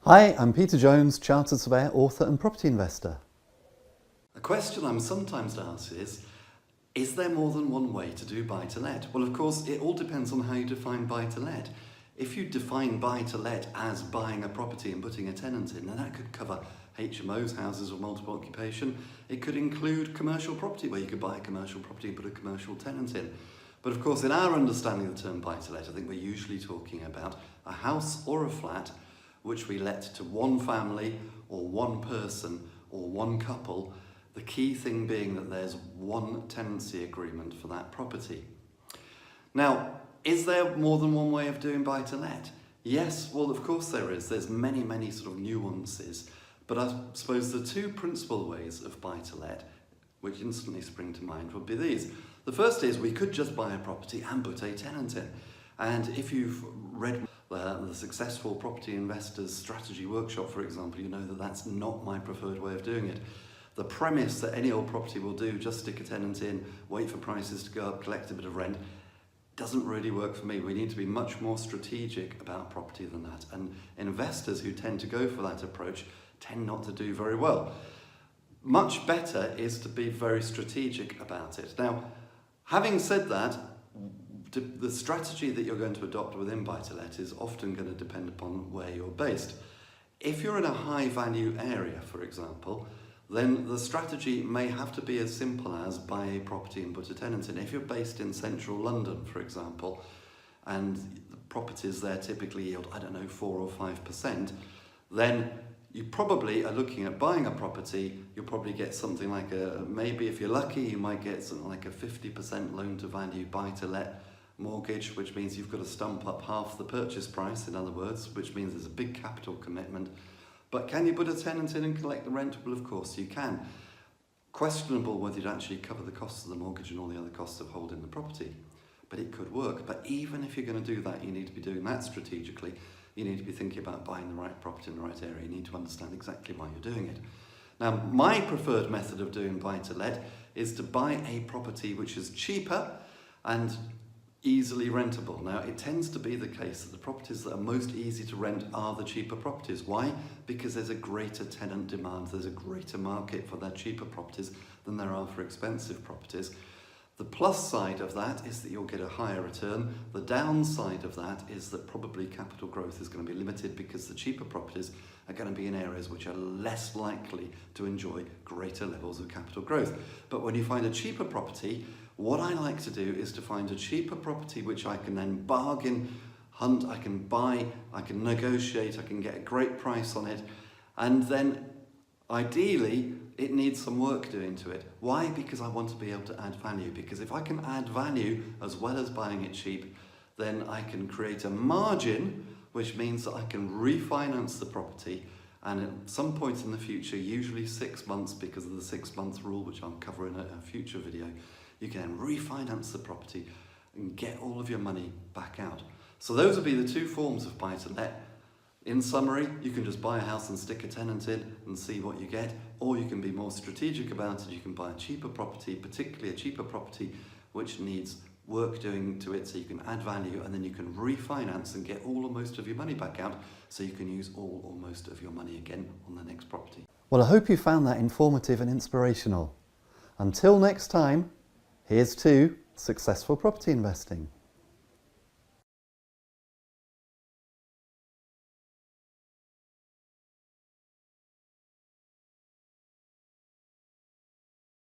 Hi, I'm Peter Jones, Chartered Surveyor, author and property investor. A question I'm sometimes asked is there more than one way to do buy-to-let? Well, of course, it all depends on how you define buy-to-let. If you define buy-to-let as buying a property and putting a tenant in, then that could cover HMOs, houses of multiple occupation. It could include commercial property, where you could buy a commercial property and put a commercial tenant in. But of course, in our understanding of the term buy-to-let, I think we're usually talking about a house or a flat which we let to one family or one person or one couple, the key thing being that there's one tenancy agreement for that property. Now, is there more than one way of doing buy-to-let? Yes, well, of course there is. There's many sort of nuances, but I suppose the two principal ways of buy-to-let, which instantly spring to mind, would be these. The first is we could just buy a property and put a tenant in. And if you've read the Successful Property Investors Strategy Workshop, for example, you know that that's not my preferred way of doing it. The premise that any old property will do, just stick a tenant in, wait for prices to go up, collect a bit of rent, doesn't really work for me. We need to be much more strategic about property than that. And investors who tend to go for that approach tend not to do very well. Much better is to be very strategic about it. Now, having said that, the strategy that you're going to adopt within buy-to-let is often going to depend upon where you're based. If you're in a high value area, for example, then the strategy may have to be as simple as buy a property and put a tenant in. If you're based in central London, for example, and the properties there typically yield, 4 or 5%, then you probably are looking at buying a property. You'll probably get something like maybe if you're lucky, you might get something like a 50% loan to value buy-to-let mortgage, which means you've got to stump up half the purchase price, in other words, which means there's a big capital commitment. But can you put a tenant in and collect the rent? Well, of course you can. Questionable whether you'd actually cover the costs of the mortgage and all the other costs of holding the property, but it could work. But even if you're going to do that, you need to be doing that strategically. You need to be thinking about buying the right property in the right area. You need to understand exactly why you're doing it. Now, my preferred method of doing buy-to-let is to buy a property which is cheaper and easily rentable. Now, it tends to be the case that the properties that are most easy to rent are the cheaper properties. Why? Because there's a greater tenant demand. There's a greater market for their cheaper properties than there are for expensive properties. The plus side of that is that you'll get a higher return. The downside of that is that probably capital growth is going to be limited because the cheaper properties are going to be in areas which are less likely to enjoy greater levels of capital growth. But when you find a cheaper property, what I like to do is to find a cheaper property which I can then bargain, hunt, I can buy, I can negotiate, I can get a great price on it, and then ideally it needs some work doing to it. Why? Because I want to be able to add value. Because if I can add value as well as buying it cheap, then I can create a margin, which means that I can refinance the property, and at some point in the future, usually 6 months because of the 6-month rule, which I'll cover in a future video, you can refinance the property and get all of your money back out. So those would be the two forms of buy-to-let. In summary, you can just buy a house and stick a tenant in and see what you get, or you can be more strategic about it. You can buy a cheaper property, particularly a cheaper property which needs work doing to it, so you can add value, and then you can refinance and get all or most of your money back out, so you can use all or most of your money again on the next property. Well, I hope you found that informative and inspirational. Until next time, here's to successful property investing.